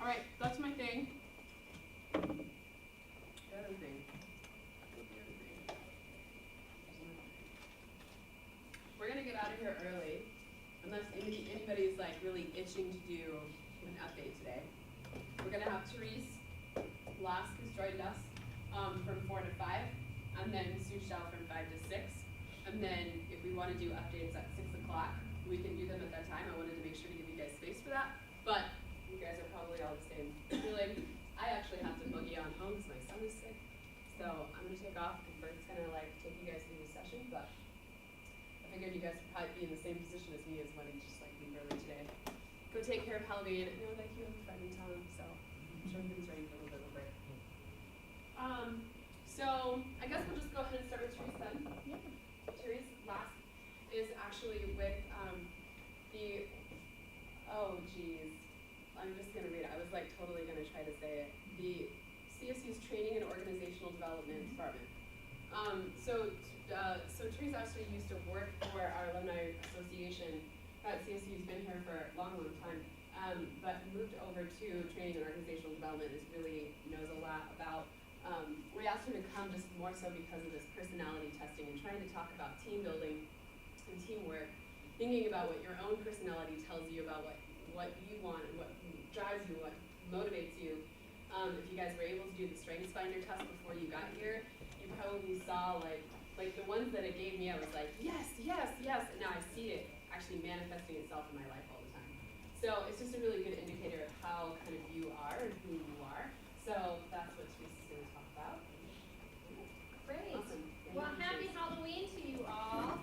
All right, that's my thing. The other thing. We're gonna get out of here early, unless anybody's like really itching to do an update today. We're gonna have Therese Lask, who's joined us from 4 to 5, and then Sue Shell from 5 to 6. And then if we want to do updates at 6 o'clock, we can do them at that time. I wanted to make sure to give you guys space for that. But you guys are probably all the same feeling. I actually have to boogie on home because my son is sick. So I'm going to take off, and Bert's going to like take you guys through the session. But I figured you guys would probably be in the same position as me as wanting to just like leave early today. Go take care of Halloween. I know that you have a friend in town, so I'm sure everything's ready for a little bit of a break. So I guess we'll just go ahead and start with Therese then. Yeah. Therese Lask is actually with oh geez, I'm just gonna read it. I was like totally gonna try to say it. The CSU's Training and Organizational Development Department. So Therese actually used to work for our alumni association at CSU. Has been here for a long time, but moved over to Training and Organizational Development. Really knows a lot about. We asked her to come just more so because of this personality testing and trying to talk about team building and teamwork, thinking about what your own personality tells you about what you want and what drives you, what motivates you. If you guys were able to do the Strengths Finder test before you got here, you probably saw like the ones that it gave me, I was like, yes, yes, yes, and now I see it actually manifesting itself in my life all the time. So it's just a really good indicator of how kind of you are and who you are. So that's what Therese is going to talk about. Great. Awesome. Well, happy Halloween to you all.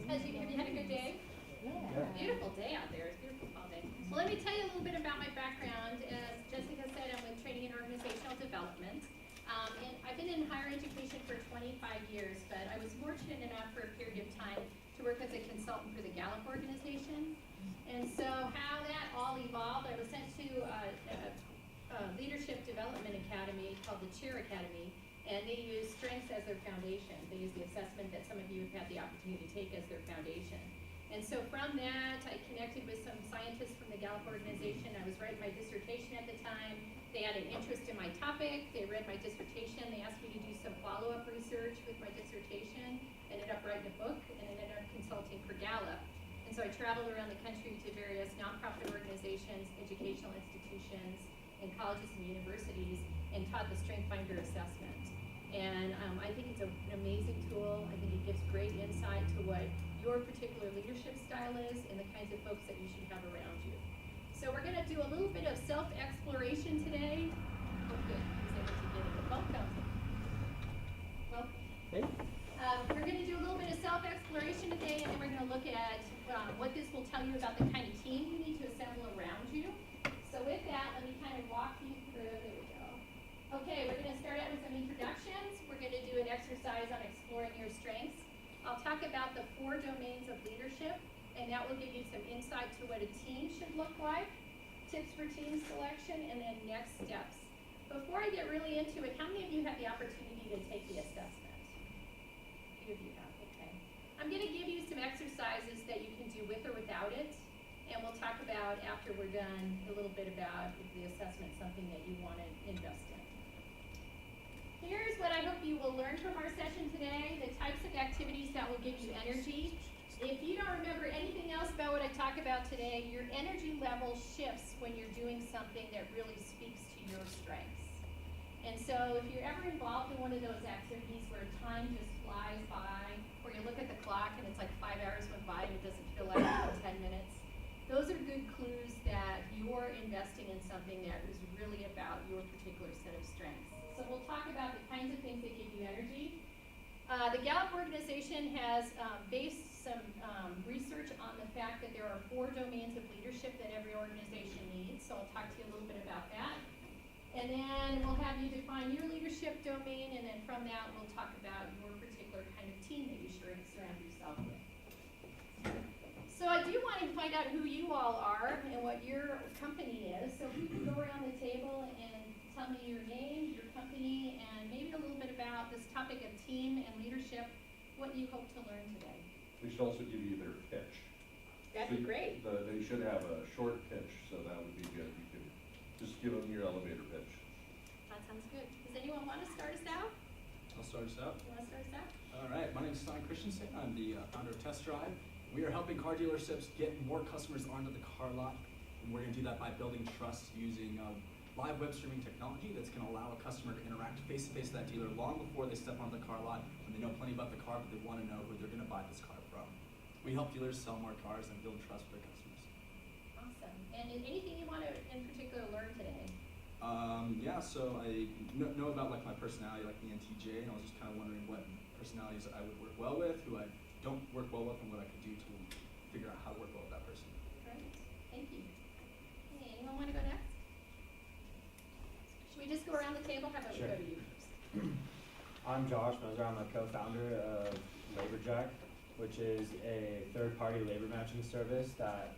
Have you had a good day? Yeah. Beautiful day out there. It's beautiful all day. Well, let me tell you a little bit about my background. As Jessica said, I'm with Training and Organizational Development. And I've been in higher education for 25 years, but I was fortunate enough for a period of time to work as a consultant for the Gallup organization. And so how that all evolved, I was sent to Leadership Development Academy called the Chair Academy, and they use strengths as their foundation. They use the assessment that some of you have had the opportunity to take as their foundation. And so from that, I connected with some scientists from the Gallup organization. I was writing my dissertation at the time. They had an interest in my topic. They read my dissertation. They asked me to do some follow-up research with my dissertation. Ended up writing a book and ended up consulting for Gallup. And so I traveled around the country to various nonprofit organizations, educational institutions, and colleges and universities, and taught the Strength Finder assessment. And I think it's an amazing tool. I think it gives great insight to what your particular leadership style is and the kinds of folks that you should have around you. So we're going to do a little bit of self-exploration today. Oh, good. I was able to get it. Welcome. Well, Hey. we're going to do a little bit of self-exploration today, and then we're going to look at what this will tell you about the kind of team you need to assemble around you. So with that, let me kind of walk you through. There we go. Okay, we're going to start out with some introductions. We're going to do an exercise on exploring your strengths. I'll talk about the 4 domains of leadership, and that will give you some insight to what a team should look like, tips for team selection, and then next steps. Before I get really into it, how many of you had the opportunity to take the assessment? A few of you have, okay. I'm going to give you some exercises that you can do with or without it, and we'll talk about, after we're done, a little bit about if the assessment is something that you want to invest in. Here's what I hope you will learn from our session today, the types of activities that will give you energy. If you don't remember anything else about what I talk about today, your energy level shifts when you're doing something that really speaks to your strengths. And so if you're ever involved in one of those activities where time just flies by, where you look at the clock and it's like 5 hours went by and it doesn't feel like 10 minutes, those are good clues that you're investing in something that is really about your particular set of strengths. So we'll talk about the kinds of things that give you energy. The Gallup organization has based some research on the fact that there are 4 domains of leadership that every organization needs. So I'll talk to you a little bit about that. And then we'll have you define your leadership domain, and then from that we'll talk about your particular kind of team that you surround yourself with. So I do want to find out who you all are and what your company is. So if you can go around the table and tell me your name, your company, and maybe a little bit about this topic of team and leadership, what you hope to learn today. We should also give you their pitch. That'd be great. They should have a short pitch, so that would be good. You could just Give them your elevator pitch. That sounds good. Does anyone want to start us out? I'll start us out. You want to start us out? All right, my name is Stein Christensen. I'm the founder of Test Drive. We are helping car dealerships get more customers onto the car lot, and we're going to do that by building trust using live web streaming technology that's going to allow a customer to interact face-to-face with that dealer long before they step onto the car lot, when they know plenty about the car, but they want to know who they're going to buy this car from. We help dealers sell more cars and build trust with their customers. Awesome. And anything you want to in particular learn today? Yeah, so I know about like my personality, like the NTJ, and I was just kind of wondering what personalities I would work well with, who I don't work well with, and what I could do to figure out how to work well with that person. Great. Thank you. Hey, anyone want to go next? Should we just go around the table? How about we Sure. go to you first? I'm Josh Moser. I'm a co-founder of LaborJack, which is a third-party labor matching service that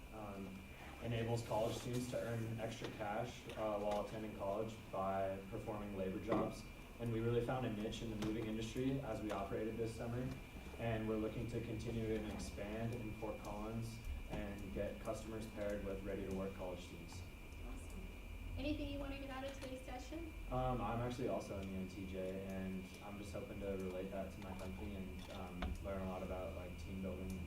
enables college students to earn extra cash while attending college by performing labor jobs. And we really found a niche in the moving industry as we operated this summer. And we're looking to continue and expand in Fort Collins and get customers paired with ready-to-work college students. Awesome. Anything you want to get out of today's session? I'm actually also in the NTJ, and I'm just hoping to relate that to my company and learn a lot about like team building.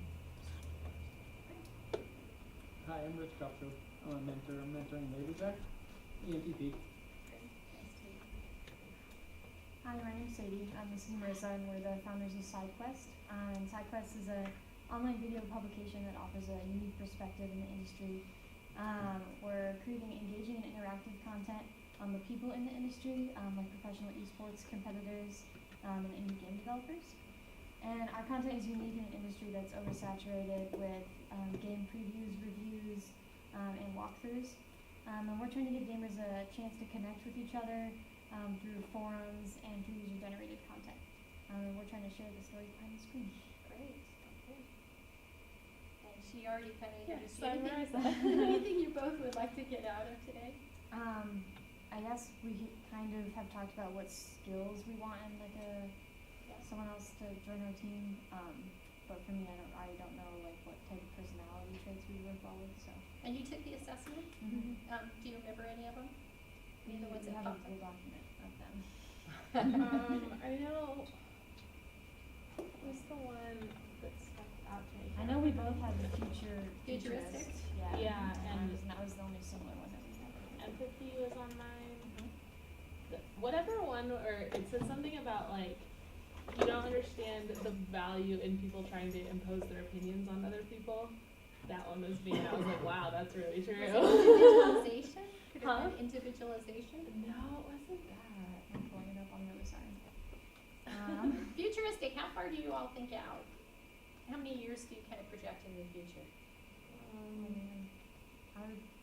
Hi, I'm Rich Kopcho. I'm a mentor. I'm mentoring LaborJack, ENTP. Great. Nice to meet you. Hi, my name's Sadie. This is Marissa, and we're the founders of SideQuest. And SideQuest is an online video publication that offers a unique perspective in the industry. We're creating engaging and interactive content on the people in the industry, like professional esports competitors and indie game developers. And our content is unique in an industry that's oversaturated with game previews, reviews, and walkthroughs. And we're trying to give gamers a chance to connect with each other through forums and through user-generated content. And we're trying to share the story behind the screen. Great. Okay. And she already kind of Yes, introduced you. I'm Anything, Marissa. anything you both would like to get out of today? I guess we kind of have talked about what skills we want in like someone else to join our team. But for me, I don't know like what type of personality traits we work well with. So. And you took the assessment? Mm-hmm. Do you remember any of them? Any of the ones We that have a popped Google up? document of them. I know. What's the one that stuck out to me? I know we both had the Futuristic? futurist. Yeah. Yeah, and that was the only similar one that we had. empathy was on mine. Whatever one, or it said something about like you don't understand the value in people trying to impose their opinions on other people. That one was me, and I was like, wow, that's really true. Was it individualization? Could it Huh? have been individualization? No, it wasn't that. I'm pulling it up on the other side. Futuristic, how far do you all think out? How many years do you kind of project into the future?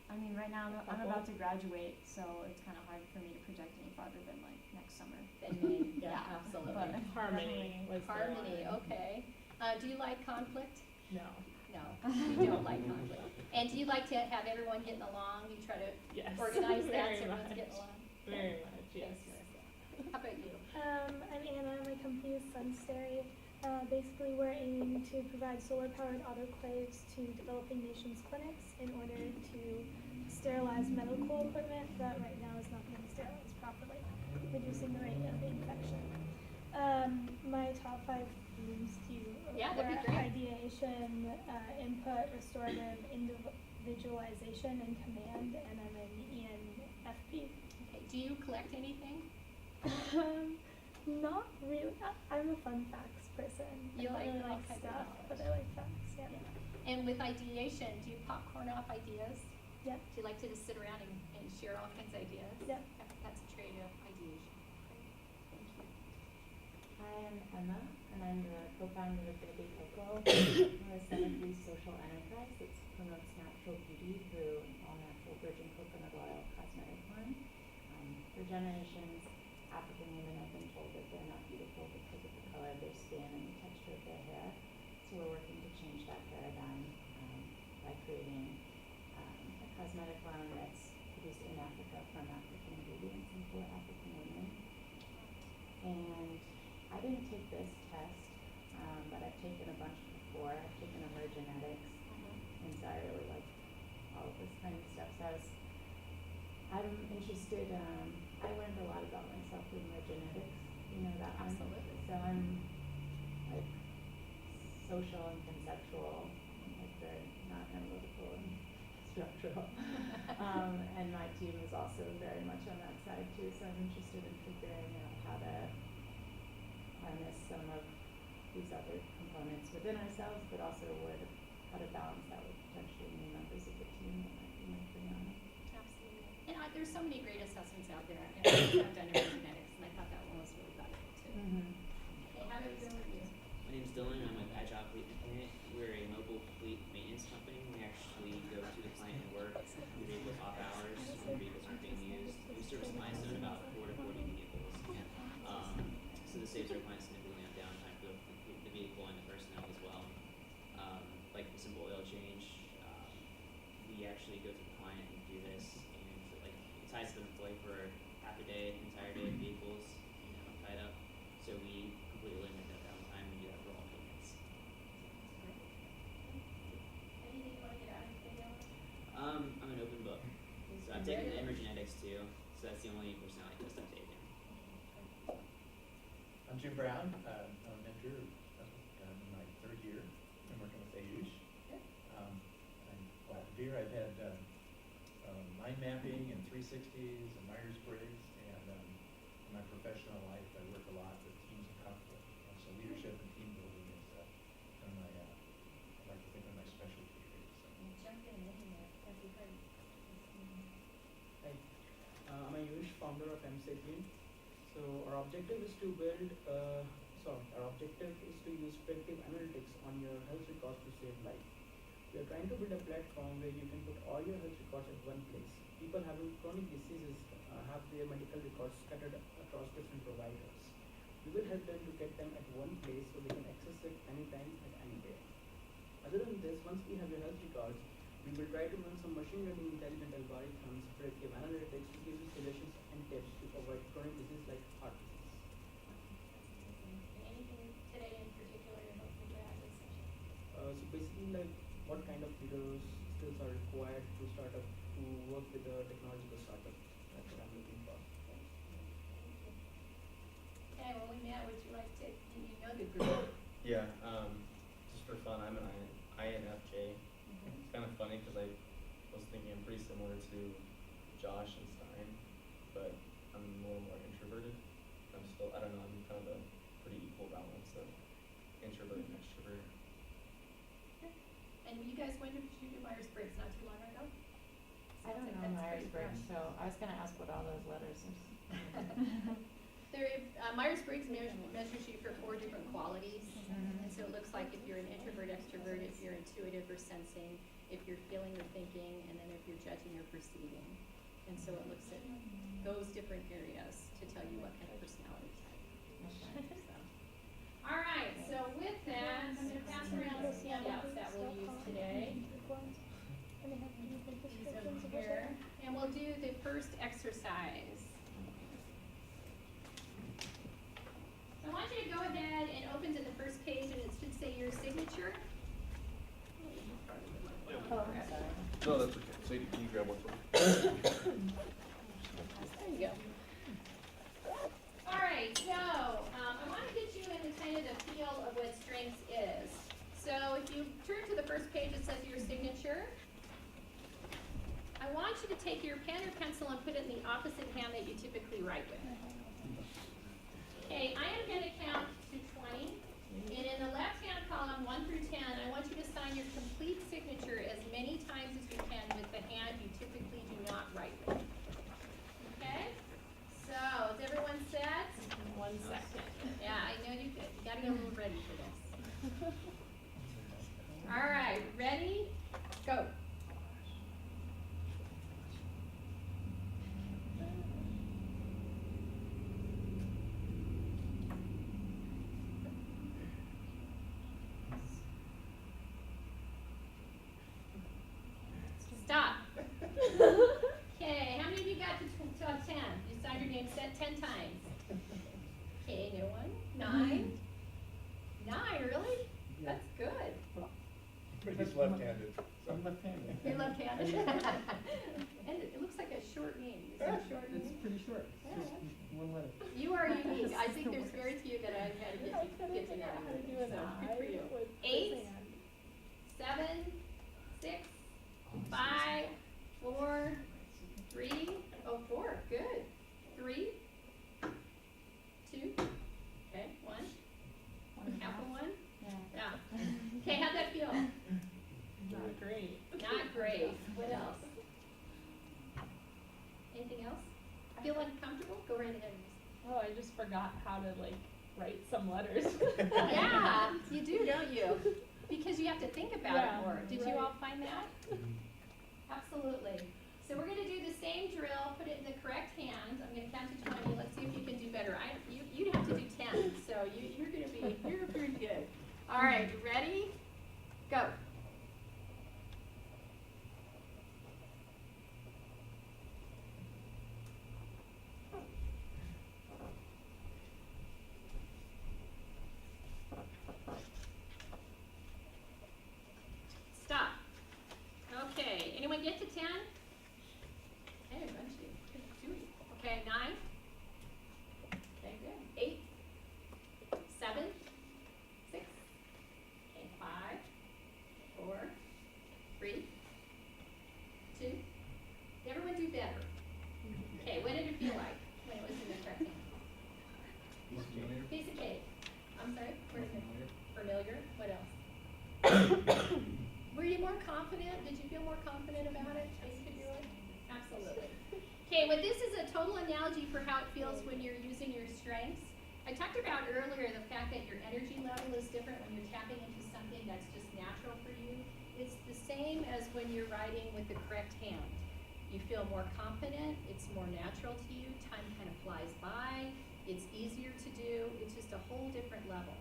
I mean, right now I'm about to graduate, so it's kind of hard for me to project any farther than like next summer. Then maybe, Yeah, absolutely. but Harmony was the Harmony, one. okay. Do you like conflict? No. No, you don't like conflict. And do you like to have everyone getting along? You try to Yes. organize that Very so everyone's much. getting along? Very much. Yes. Thanks, Marissa. How about you? I'm Anna. My company is Sunstary. Basically, we're aiming to provide solar-powered autoclaves to developing nations clinics in order to sterilize medical equipment that right now is not being sterilized properly, reducing the rate of infection. My top 5 themes to you Yeah, that'd be were great. ideation, input, restorative, individualization, and command, and I'm an ENFP. Okay, do you collect anything? Not really. I'm a fun facts person. You I like don't really all like kinds of stuff, knowledge. but I like facts. Yeah. And with ideation, do you popcorn off ideas? Yeah. Do you like to just sit around and share all kinds of ideas? Yeah. That's a trait of ideation. Great. Thank you. Hi, I'm Emma, and I'm the co-founder of Baby Coco. We're a center-free social enterprise that promotes natural beauty through all-natural virgin coconut oil cosmetic line. For generations, African women have been told that they're not beautiful because of the color of their skin and the texture of their hair. So we're working to change that paradigm by creating a cosmetic line that's produced in Africa from African ingredients and for African women. And I didn't take this test, but I've taken a bunch before. I've taken emergenetics, and so I really like all of this kind of stuff. So I I'm interested, I learned a lot about myself in my genetics, you know that one? Absolutely. So I'm like social and conceptual, and like very not analytical and structural. And my team is also very much on that side too, so I'm interested in figuring out how to harness some of these other components within ourselves, but also how to balance that with potentially new members of the team that might be bring on. Absolutely. And there's so many great assessments out there, and I've done neurogenetics, and I thought that one was really valuable too. Okay, how about you? My name's Dylan, and I'm with Agile Fleet Mechanic. We're a mobile fleet maintenance company. We actually go to the client and work the vehicles off hours when vehicles aren't being used. We service clients that own about 4 to 40 vehicles. So this saves our clients significantly on downtime for the vehicle and the personnel as well. Like a simple oil change, we actually go to the client and do this, and like it ties to the employee for half a day, entire day of vehicles, tied up. So we completely eliminate that downtime and do that for all maintenance. Anything you want to get out of today, I'm an open book. So I've taken emergenetics too, so that's the only personality test I've taken. I'm Jim Brown. I'm a mentor. I'm in my third year. I'm working with Ayush. I'm glad to be here. I've had mind mapping and 360s and Myers-Briggs, and in my professional life, I work a lot with teams of conflict. So leadership and team building is kind of my, I like to think of my specialty here. Jump in there, as you heard. Hi, I'm Ayush, founder of MSAPIan. So our objective is to build, our objective is to use predictive analytics on your health records to save life. We are trying to build a platform where you can put all your health records at one place. People having chronic diseases have their medical records scattered across different providers. We will help them to get them at one place so they can access it anytime and anywhere. Other than this, once we have your health records, we will try to run some machine learning intelligent algorithms, predictive analytics to give you suggestions and tips to avoid chronic disease like heart disease. Anything today in particular you're hoping to add to this session? So basically, like, what kind of leaders skills are required to start up to work with a technological startup? That's what I'm looking for. Okay, well, Matt, would you like to, you know the group? Yeah, just for fun, I'm an INFJ. It's kind of funny because I was thinking I'm pretty similar to Josh and Stein, but I'm a little more introverted. I'm still, I don't know, I'm kind of a pretty equal balance of introvert and extrovert. And you guys went to Myers-Briggs not too long ago? I don't know Myers-Briggs, so I was gonna ask what all those letters are. Myers-Briggs measures you for 4 different qualities. And so it looks like if you're an introvert, extrovert, if you're intuitive or sensing, if you're feeling or thinking, and then if you're judging or perceiving. And so it looks at those different areas to tell you what kind of personality type. So. All right, so with that, I'm going to pass around the handouts that we'll use today. And they have beautiful These descriptions over of here. And we'll do the first exercise. I want you to go ahead and open to the first page, and it should say your signature. Oh, I'm sorry. No, that's okay. Sadie, can you grab one for me? There you go. All right, so I want to get you into kind of the feel of what strengths is. So if you turn to the first page, it says your signature. I want you to take your pen or pencil and put it in the opposite hand that you typically write with. Okay, I am going to count to 20, and in the left-hand column, 1 through 10, I want you to sign your complete signature as many times as you can with the hand you typically do not write with. Okay? So, is everyone set? 1 second. Yeah, I know you could. You gotta get a little ready for this. All right, ready? Go. Stop. Okay, how many of you got to 10? You signed your name set 10 times. Okay, no one? 9? 9, really? That's good. He's left-handed. I'm left-handed. You're left-handed? And it looks like a short short name. Is it a short It's name? pretty short. It's Yeah. just one letter. You are unique. I think the there's worst. very few that I've had to I couldn't get to figure out know. how to do So, an good for you. with 8, this hand. 7, 6, 5, 4, 3. Oh, 4. Good. 3, 2. Okay, 1. Half of 1. Yeah. Yeah. Okay, how'd that feel? Not great. Not great. What else? Anything else? Feel uncomfortable? Go right ahead. Oh, I just forgot how to like write some letters. Yeah, you do, don't you? Because you have to think about Yeah, it more. Did you right. all find that? Absolutely. So we're going to do the same drill, put it in the correct hand. I'm going to count to 20. Let's see if you can do better. You'd have to do 10, so you're going to be, you're pretty good. All right, you ready? Go. Stop. Okay, anyone get to 10? Okay, a bunch of you. Good, 2. Okay, 9. Okay, good. 8, 7, 6. Okay, 5, 4, 3, 2. Did everyone do better? Okay, what did it feel like when it was in the correct hand? Piece of cake. I'm sorry? Where did it? Familiar? What else? Were you more confident? Did you feel more confident about it as you could do it? Absolutely. Okay, well this is a total analogy for how it feels when you're using your strengths. I talked about earlier the fact that your energy level is different when you're tapping into something that's just natural for you. It's the same as when you're writing with the correct hand. You feel more confident, it's more natural to you, time kind of flies by, it's easier to do, it's just a whole different level.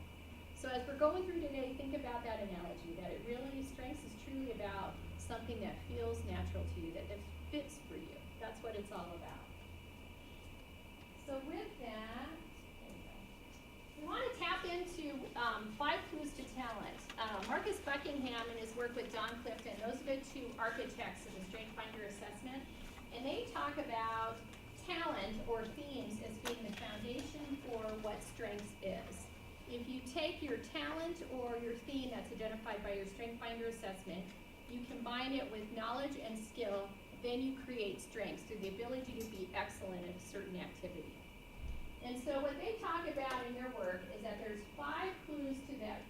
So as we're going through today, think about that analogy, that it really, strengths is truly about something that feels natural to you, that fits for you. That's what it's all about. So with that, there we go. We want to tap into 5 clues to talent. Marcus Buckingham in his work with Don Clifton, those are the 2 architects of the Strength Finder assessment, and they talk about talent or themes as being the foundation for what strengths is. If you take your talent or your theme that's identified by your Strength Finder assessment, you combine it with knowledge and skill, then you create strengths through the ability to be excellent at a certain activity. And so what they talk about in their work is that there's 5 clues to that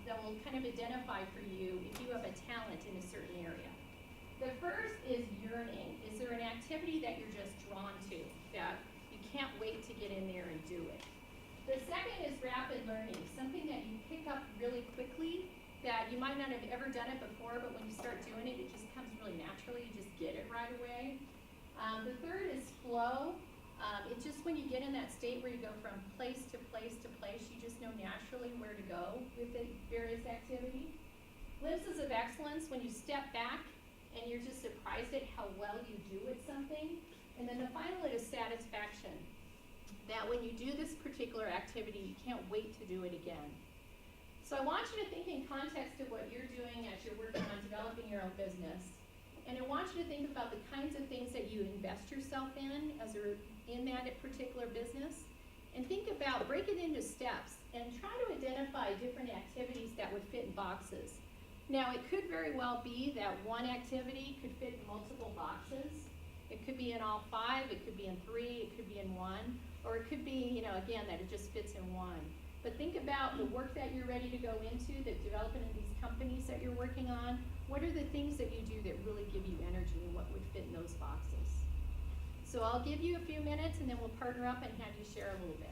that will kind of identify for you if you have a talent in a certain area. The first is yearning. Is there an activity that you're just drawn to, that you can't wait to get in there and do it? The second is rapid learning, something that you pick up really quickly, that you might not have ever done it before, but when you start doing it, it just comes really naturally, you just get it right away. The third is flow. It's just when you get in that state where you go from place to place to place, you just know naturally where to go with the various activity. Glimpses of excellence, when you step back and you're just surprised at how well you do at something. And then the final is satisfaction, that when you do this particular activity, you can't wait to do it again. So I want you to think in context of what you're doing as you're working on developing your own business. And I want you to think about the kinds of things that you invest yourself in as you're in that particular business. And think about, break it into steps and try to identify different activities that would fit in boxes. Now, it could very well be that one activity could fit in multiple boxes. It could be in all 5, it could be in 3, it could be in 1, or it could be, again, that it just fits in 1. But think about the work that you're ready to go into, the development of these companies that you're working on. What are the things that you do that really give you energy, and what would fit in those boxes? So I'll give you a few minutes, and then we'll partner up and have you share a little bit.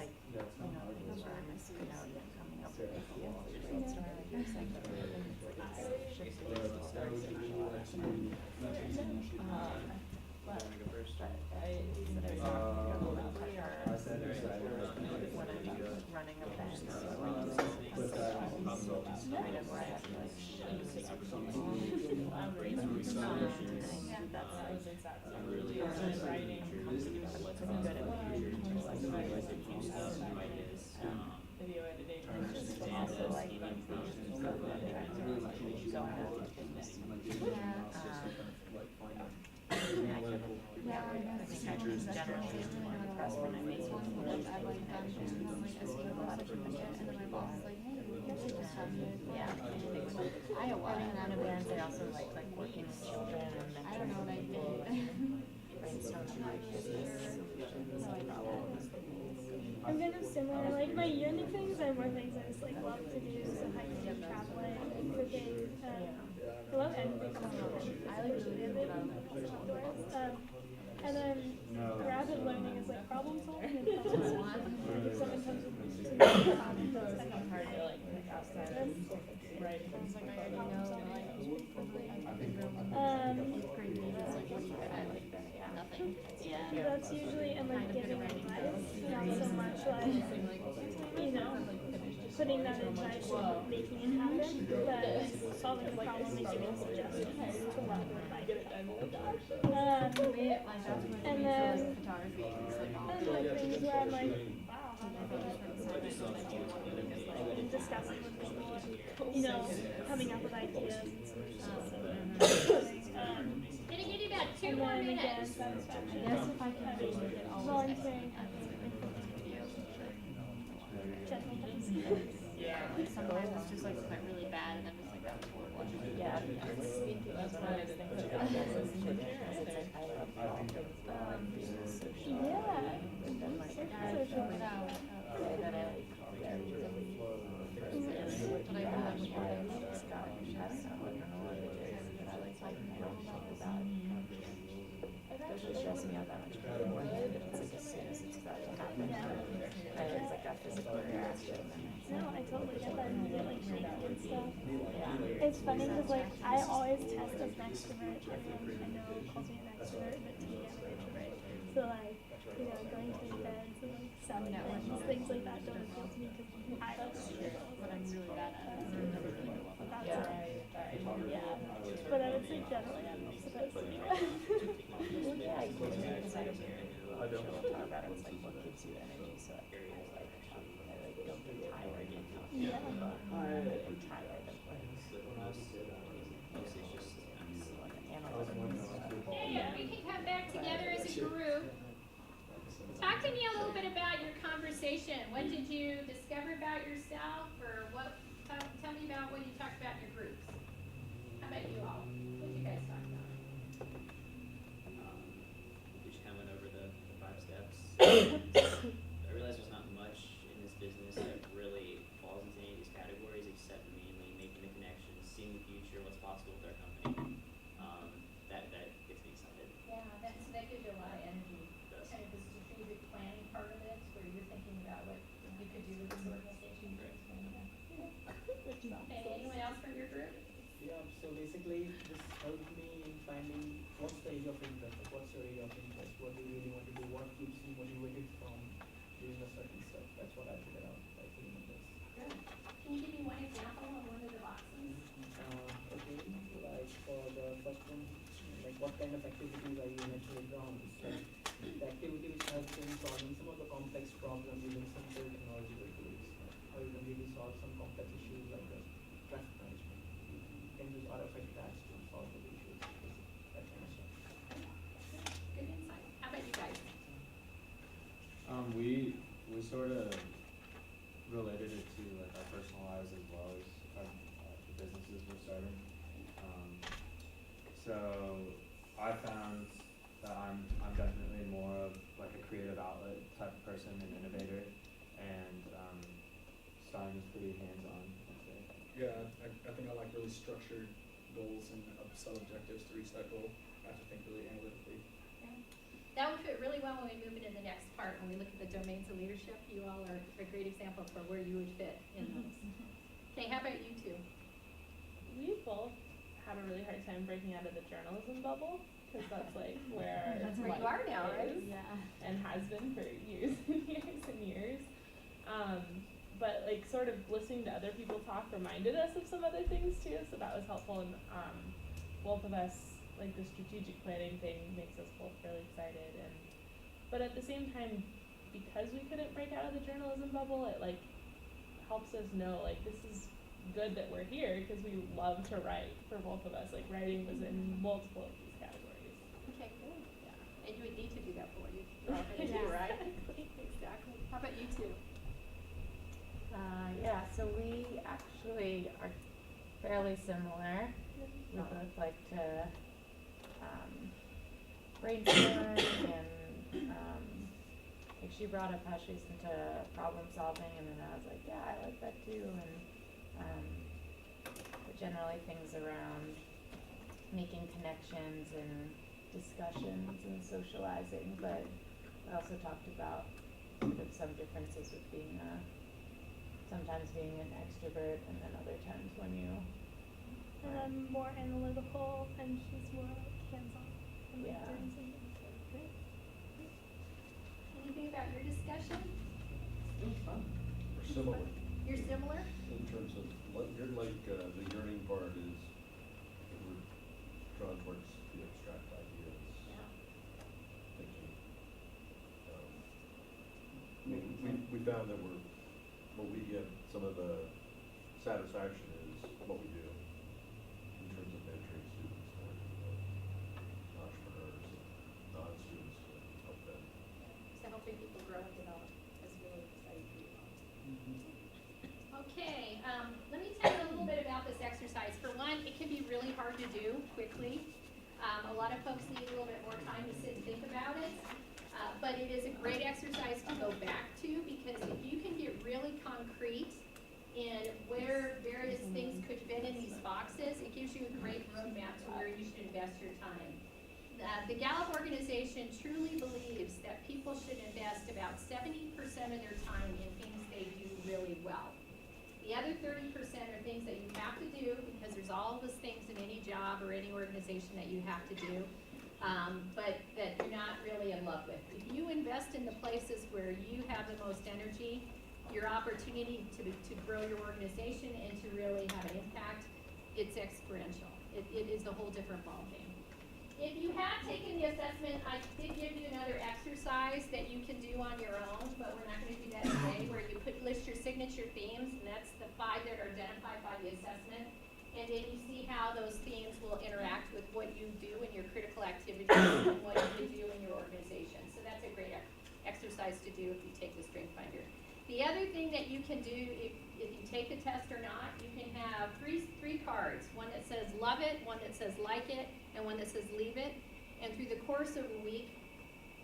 like, Yeah, it's you not know, hard. things where I'm missing out and coming up with Yeah. ideas, like brainstorming, like you're saying, but it's like it's shifting a little bit, Sarah, would you so like to mention some initiatives? but Wanna go first? I said I was talking about like I said there's when I'm running events or using But that kind of where I have to like use people. I'm really writing, What's a good video editing. also like go ahead and look in this. Yeah, I think I just generally am more impressed when I make one because I like that and I'm like, I see a lot of people get, and then my boss is like, hey, you actually just have to, yeah, Iowa. And then events, I also like working with children and I don't know what I did. brainstorming ideas, solutions, problems. I'm kind of similar. Like my yearly things are more things I just like love to do, so hiking, traveling, cooking. I love anything. I like really outdoors. And then rapid learning is like problem solving and puzzle solving. Like if someone comes with me to It's hard to like think outside of writing. I was like, I already know, like, I've been growing crazy. It's like, what do you got? I like that. Yeah. Nothing. Yeah. that's usually and like giving advice, not so much like you know putting that advice and making it happen, but solving the problem and giving suggestions to what would like get it done. And then things where I'm like, wow, how am I doing discussing with people and, you know, coming up with ideas and solutions. Gonna give you about 2 And more then again, minutes. satisfaction. I guess if I can do it all Volunteering. General things. Yeah. Like sometimes it's just like went really bad and I'm just like, that was horrible. Yeah, that's one of the things about this is because it's like I love all things being social. Yeah. And then like I Social. found out that I like very really But I feel like with your ideas, Scott, I don't know what it is, but I like talking to people about it doesn't stress me out that much beforehand, but it's like as soon as it's about to happen, it's like a physical reaction. No, I totally get that. You get like shaky and stuff. Yeah. It's funny because like I always test as an extrovert. Everyone I know calls me an extrovert, but to me I'm an introvert. So like, you know, going to events and like selling things, things like that don't appeal to me because I don't know people. but I'm really bad at it. So never really know what That's Yeah. yeah. But I would say generally I'm supposed to be. Well, yeah, I think because I don't talk about it, it's like what gives you energy, so I like, I like don't get tired and Yeah. I'm tired of like, like analyzing stuff. Hey, we can come back together as a group. Talk to me a little bit about your conversation. What did you discover about yourself, or what? Tell me about what you talked about in your groups. How about you all? What did you guys talk about? We just kind of went over the 5 steps. I realized there's not much in this business that really falls into any of these categories except mainly making the connections, seeing the future, what's possible with our company. That gets me excited. Yeah, that gives you a lot of energy. It does. Kind of the strategic planning part of it, where you're thinking about what you could do with this organization. Okay, anyone else from your group? Yeah, so basically this helped me in finding what's the area of interest, like what's your area of interest, what do you really want to do, what keeps you motivated from doing a certain stuff. That's what I figured out by filling in this. Good. Can you give me one example of one of the boxes? Okay, like for the first one, like what kind of activities are you naturally drawn to? So the activity which helps in solving some of the complex problems using simple technological tools. How you can really solve some complex issues like the traffic management. You can use RFID tags to solve the issues, that kind of stuff. Good insight. How about you guys? We sort of related it to like our personal lives as well as our the businesses we're starting. So I found that I'm definitely more of like a creative outlet type of person, an innovator, and Stein is pretty hands-on, I'd say. Yeah, I think I like really structured goals and set objectives to reach that goal. I have to think really analytically. That would fit really well when we move into the next part, when we look at the domains of leadership. You all are a great example for where you would fit in those. Okay, how about you two? We both had a really hard time breaking out of the journalism bubble, because that's like where That's where you life are now, right? is, Yeah. and has been for years and years and years. But like sort of listening to other people talk reminded us of some other things too, so that was helpful. And both of us, like the strategic planning thing makes us both really excited. But at the same time, because we couldn't break out of the journalism bubble, it like helps us know like this is good that we're here because we love to write for both of us. Like writing was in multiple of these categories. Okay, good. Yeah. And you would need to do that for you. You're all gonna do, right? Exactly. How about you two? Yeah, so we actually are fairly similar. We both like to brainstorm and like she brought up how she's into problem solving, and then I was like, yeah, I like that too. And but generally things around making connections and discussions and socializing. But I also talked about sort of some differences with being sometimes being an extrovert, and then other times when you And I'm more analytical, and she's more like hands-on. And like Yeah. doing some things. Great. Anything about your discussion? It was fun. We're similar You're similar? in terms of, you're like, the yearning part is, we're drawn towards the abstract ideas, thinking. We found that what we get, some of the satisfaction is what we do in terms of mentoring students, working with entrepreneurs and non-students to help them. So helping people grow and develop is really exciting for you all. Okay, let me tell you a little bit about this exercise. For one, it can be really hard to do quickly. A lot of folks need a little bit more time to sit and think about it. But it is a great exercise to go back to, because if you can get really concrete in where various things could fit in these boxes, it gives you a great roadmap to where you should invest your time. The Gallup organization truly believes that people should invest about 70% of their time in things they do really well. The other 30% are things that you have to do, because there's all those things in any job or any organization that you have to do, but that you're not really in love with. If you invest in the places where you have the most energy, your opportunity to grow your organization and to really have an impact, it's exponential. It is a whole different ballgame. If you have taken the assessment, I did give you another exercise that you can do on your own, but we're not going to do that today, where you list your signature themes, and that's the 5 that are identified by the assessment. And then you see how those themes will interact with what you do in your critical activities and what you can do in your organization. So that's a great exercise to do if you take the Strength Finder. The other thing that you can do, if you take the test or not, you can have three cards. One that says love it, one that says like it, and one that says leave it. And through the course of a week,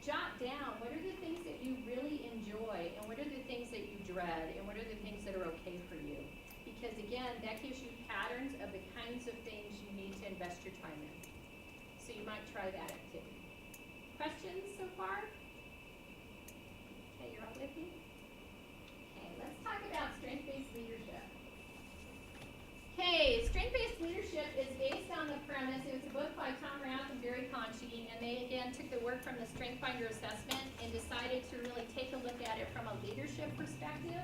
jot down what are the things that you really enjoy, and what are the things that you dread, and what are the things that are okay for you. Because again, that gives you patterns of the kinds of things you need to invest your time in. So you might try that activity. Questions so far? Okay, you're all with me? Okay, let's talk about strength-based leadership. Okay, strength-based leadership is based on the premise, it was a book by Tom Rath and Barry Conchie, and they again took the work from the Strength Finder assessment and decided to really take a look at it from a leadership perspective.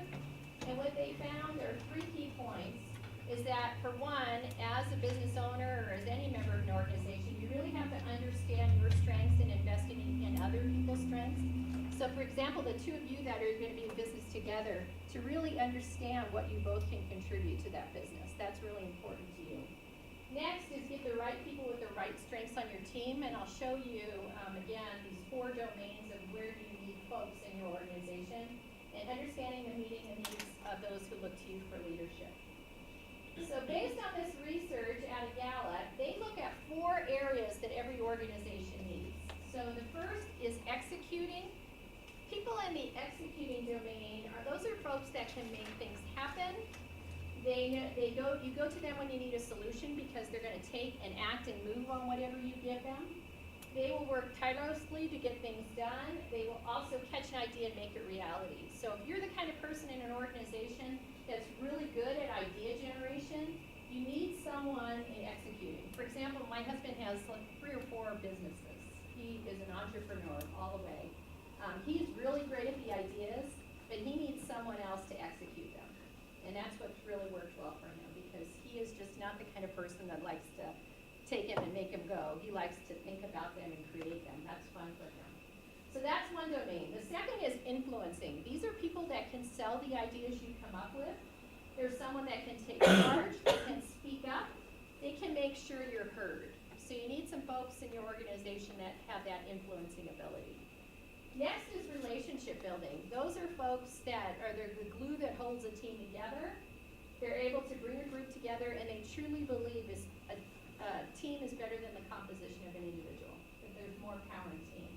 And what they found, there are 3 key points, is that for one, as a business owner or as any member of an organization, you really have to understand your strengths and investing in other people's strengths. So for example, the 2 of you that are going to be in business together, to really understand what you both can contribute to that business. That's really important to you. Next is get the right people with the right strengths on your team, and I'll show you, again, these 4 domains of where you need folks in your organization, and understanding and meeting the needs of those who look to you for leadership. So based on this research out of Gallup, they look at 4 areas that every organization needs. So the first is executing. People in the executing domain those are folks that can make things happen. You go to them when you need a solution, because they're going to take and act and move on whatever you give them. They will work tirelessly to get things done. They will also catch an idea and make it reality. So if you're the kind of person in an organization that's really good at idea generation, you need someone in executing. For example, my husband has like 3 or 4 businesses. He is an entrepreneur all the way. He's really great at the ideas, but he needs someone else to execute them. And that's what's really worked well for him, because he is just not the kind of person that likes to take them and make them go. He likes to think about them and create them. That's fun for him. So that's one domain. The second is influencing. These are people that can sell the ideas you come up with. There's someone that can take charge, that can speak up. They can make sure you're heard. So you need some folks in your organization that have that influencing ability. Next is relationship building. Those are folks that are the glue that holds a team together. They're able to bring a group together, and they truly believe a team is better than the composition of an individual, that there's more power in team.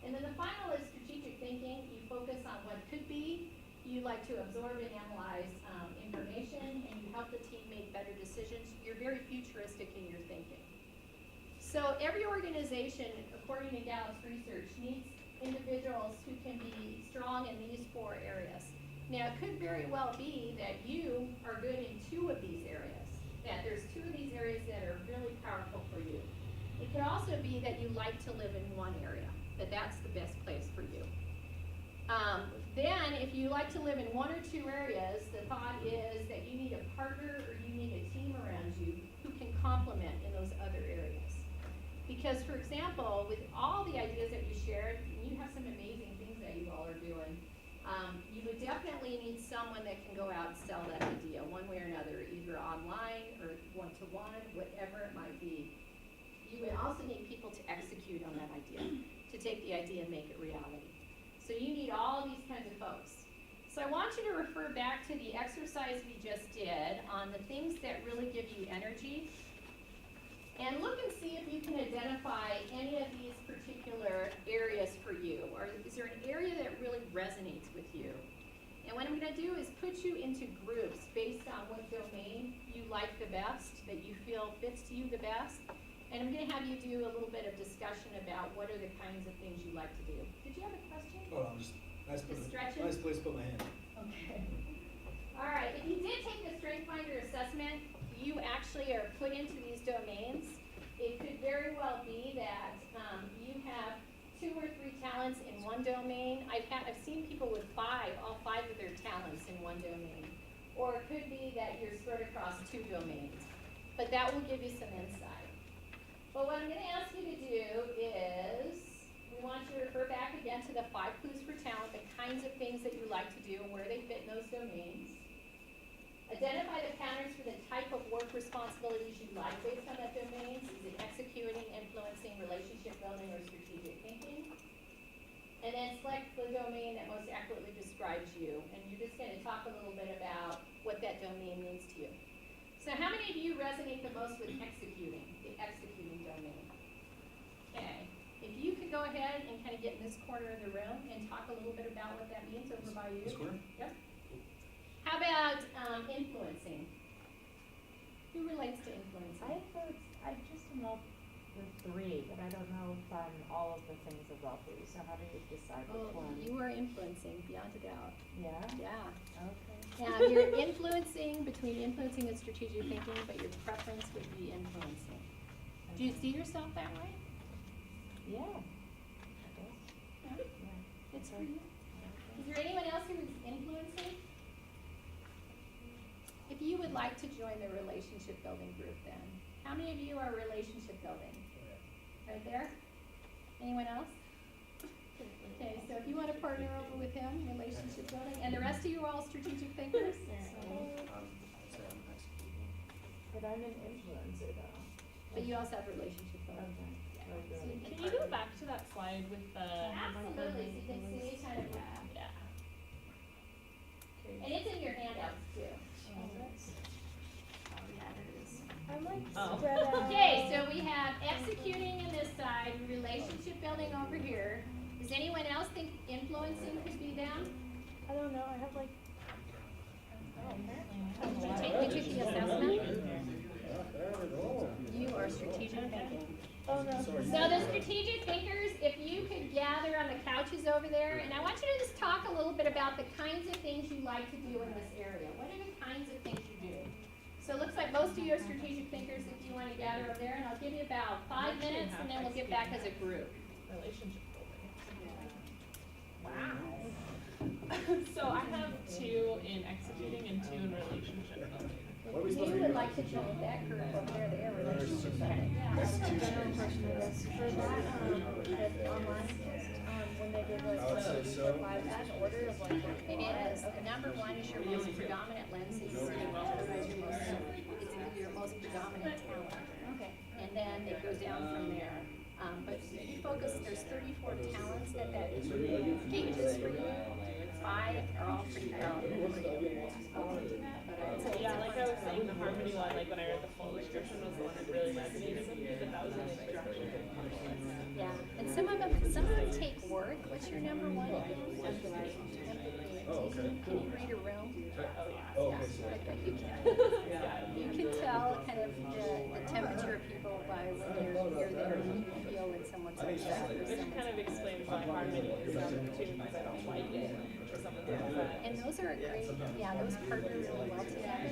And then the final is strategic thinking. You focus on what could be. You like to absorb and analyze information, and you help the team make better decisions. You're very futuristic in your thinking. So every organization, according to Gallup's research, needs individuals who can be strong in these 4 areas. Now, it could very well be that you are good in 2 of these areas, that there's 2 of these areas that are really powerful for you. It could also be that you like to live in one area, that that's the best place for you. Then, if you like to live in 1 or 2 areas, the thought is that you need a partner or you need a team around you who can complement in those other areas. Because, for example, with all the ideas that you shared, you have some amazing things that you all are doing. You would definitely need someone that can go out and sell that idea one way or another, either online or one-to-one, whatever it might be. You would also need people to execute on that idea, to take the idea and make it reality. So you need all these kinds of folks. So I want you to refer back to the exercise we just did on the things that really give you energy. And look and see if you can identify any of these particular areas for you. Or is there an area that really resonates with you? And what I'm going to do is put you into groups based on what domain you like the best, that you feel fits you the best. And I'm going to have you do a little bit of discussion about what are the kinds of things you like to do. Did you have a question? Oh, I'm just, nice place to put my hand. Okay. All right, if you did take the Strength Finder assessment, you actually are put into these domains. It could very well be that you have 2 or 3 talents in one domain. I've seen people with all 5 of their talents in one domain. Or it could be that you're spread across 2 domains. But that will give you some insight. But what I'm going to ask you to do is, we want you to refer back again to the 5 clues for talent, the kinds of things that you like to do and where they fit in those domains. Identify the patterns for the type of work responsibilities you like based on that domain. Is it executing, influencing, relationship building, or strategic thinking? And then select the domain that most accurately describes you. And you're just going to talk a little bit about what that domain means to you. So how many of you resonate the most with executing, the executing domain? Okay. If you could go ahead and kind of get in this corner of the room and talk a little bit about what that means over by you. This corner? Yep. How about influencing? Who relates to influencing? I just am up with 3, but I don't know if I'm all of the things of all 3. So how do you decide which one? You are influencing, beyond a doubt. Yeah? Yeah. Okay. And you're influencing between influencing and strategic thinking, but your preference would be influencing. Do you see yourself that way? Yeah. I guess. Yeah. Yeah. It's for you. Is there anyone else who is influencing? If you would like to join the relationship building group then, how many of you are relationship building? Right there? Anyone else? Okay, so if you want to partner over with him, relationship building, and the rest of you are all strategic thinkers? But I'm an influencer though. But you also have relationship building. Okay. Yeah. Very So good. Can you go back to that slide with the? Absolutely, so you can see kind of, Yeah. and it's in your handouts too. I'm like Oh. spread out. Okay, so we have executing in this side, relationship building over here. Does anyone else think influencing could be them? I don't know. I have like. You took the assessment? You are strategic thinking. Oh So the strategic thinkers, if you could gather on the couches over there, and I want you to just talk a little bit about the kinds of things you like to do in this area. What are the kinds of things you do? So it looks like most of you are strategic thinkers if you want to gather over there, and I'll give you about 5 minutes, and then we'll get back as a group. Relationship building. Wow. So I have 2 in executing and 2 in relationship building. You would like to join that group over there, the air relationship building. That's a general question, I guess. For that, that online test, when they give like I would say so. 5, is that an order of like what? Maybe it is. Number 1 is your most predominant lens. It's your most predominant talent. Okay. And then it goes down from there. But you focus, there's 34 talents that gauges for you. 5 are all pretty powerful for you. Yeah, like I was saying, the harmony one, like when I read the full description was the one that really resonated with me, but that was really structured. Yeah, and some of them take work. What's your number 1 again? Empathy. Oh, okay. Can you read a room? Oh, okay, so. I bet you can. You can tell kind of the temperature of people by when you're there. You can feel when someone's upset or Which kind of explains why harmony is number 2, because I don't like it. Or something like that. And those are a great, those partner really well together.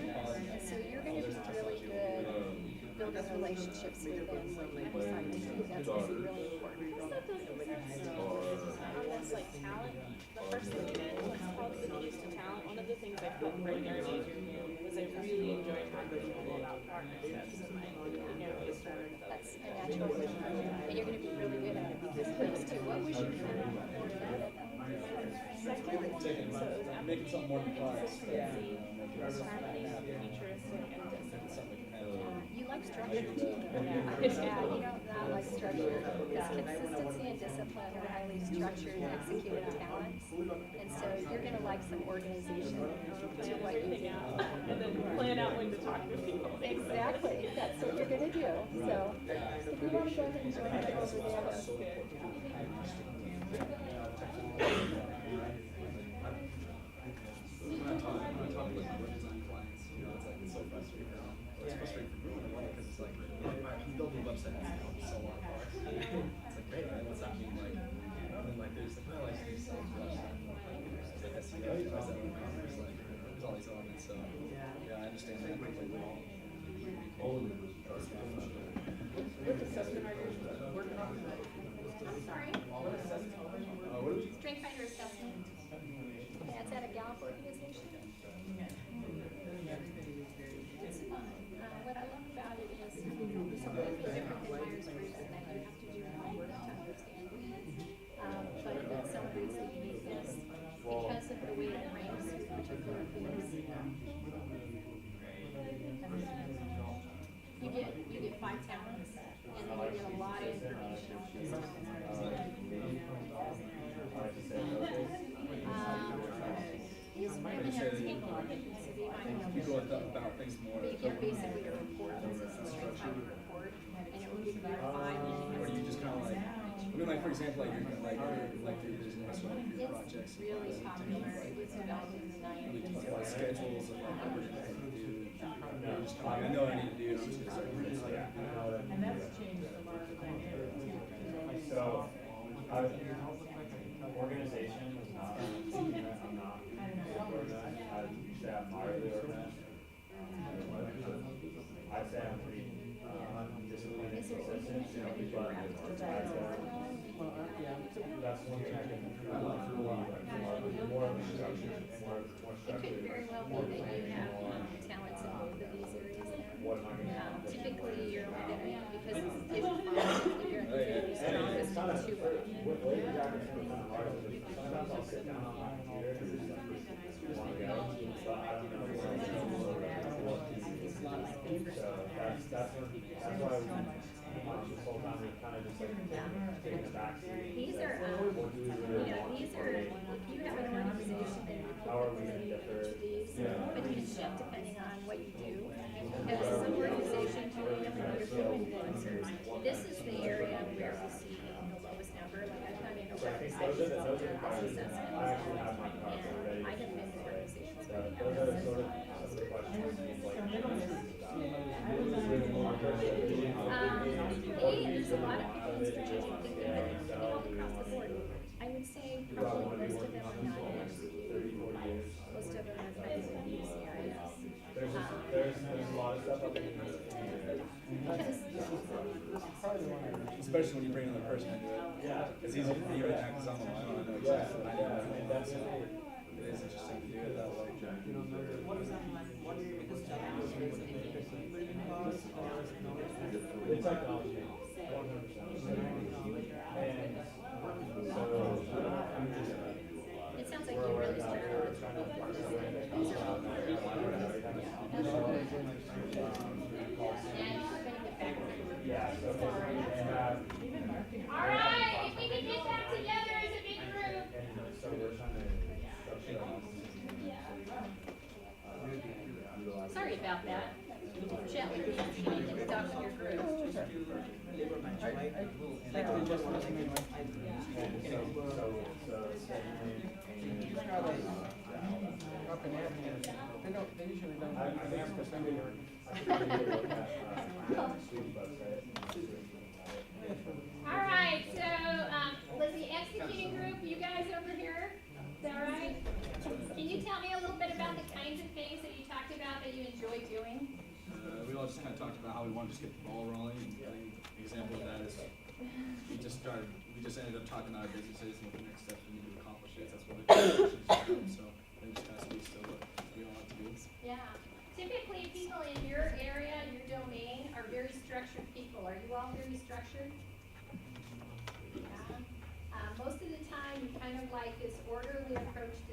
And so you're going to be really good building relationships with them when you decide to do. That's going to be really important. On this like talent, the first thing we did was called the keys to talent. One of the things I felt really early was I really enjoyed talking to people about partnerships, and I can't always start those. That's a natural thing. And you're going to be really good at it because those two. What was your second? So it was Making something more than class. consistency, harmony, futuristic, and discipline. You like structure too. Yeah, you don't not like structure. Because consistency and discipline are highly structured, executed talents. And so you're going to like some organization to what you do. And then plan out when to talk to people. Exactly. That's what you're going to do. So if you want to go ahead and join us over there. When I talk with my web design clients, it's so frustrating. It's frustrating for me in a way because it's like, I can build a website that's so long apart. It's like, great, man, what's that mean? Like, and then like, there's like, well, I see some website. It's like SEO, there's that e-commerce, like, there's all these elements. So, yeah, I understand that completely. What assessment are you working on? I'm sorry? What do we? Strength Finder assessment. That's at a Gallup organization. It's fun. What I love about it is it's a little bit different than Myers-Briggs in that you have to do more work to understand it. But in some ways the uniqueness, because of the way it ranks particular things. You get 5 talents, and then you get a lot of information on this. You go about things more. Basically your report, this is a straight line report, and it will give you 5 minutes. Or do you just kind of like, I mean, like for example, like your business or like your projects. It's really popular. It was developed in the 90s. Like schedules of like what we're gonna do. Just kind of like, I know what I need to do. I'm just gonna start doing this. And that's changed a lot of dynamics. So, organization is not something that I'm not organized. I'd say I'm moderately organized. I'd say I'm pretty disciplined and consistent, but I'd say that's one thing I can improve on. More structured and more It structured. could very well be that you have talents in both of these areas then. Typically, you're only going to, because if you're in the strongest Sometimes two of them. I'll sit down on my computer and just want to go, but I don't know what pieces. So that's why this whole time we kind of just like taking it back. These are, if you have an organization that you How are we can gonna differ? but you can shift depending on what you do. Because some organizations, you may have another few influencers. This is the area where we see the lowest number. Like I've come into organizations that do assessments. I actually have my cards already. I have been in organizations where they Those have are sort of assessments. some of the questions like These lot of people in strategic thinking, but it's all across the board. I would say probably most of them are not in executing. Most of them are kind of in these areas. There's a lot of stuff up in the Especially when you bring another person into it. Yeah. It's easy for you to act as someone, I know exactly what I do. And that's It is interesting to do it that way. the technology, 100%. And so, I'm just, It sounds like you really started trying to partner yeah, so they have. All right, if we can get back together as a big group. And so we're trying to structure. Sorry about that. Gently, you need to talk to your group. They usually don't. I think I'm just gonna look at, student website. All right, so was the executing group, you guys over here? Is that right? Can you tell me a little bit about the kinds of things that you talked about that you enjoy doing? We all just kind of talked about how we want to just get the ball rolling, and I think an example of that is we just ended up talking about our businesses and what the next steps we need to accomplish is. That's what the conversations are, so they just kind of speaks to what we all have to do. Yeah. Typically, people in your area, your domain, are very structured people. Are you all very structured? Yeah. Most of the time, you kind of like this orderly approach to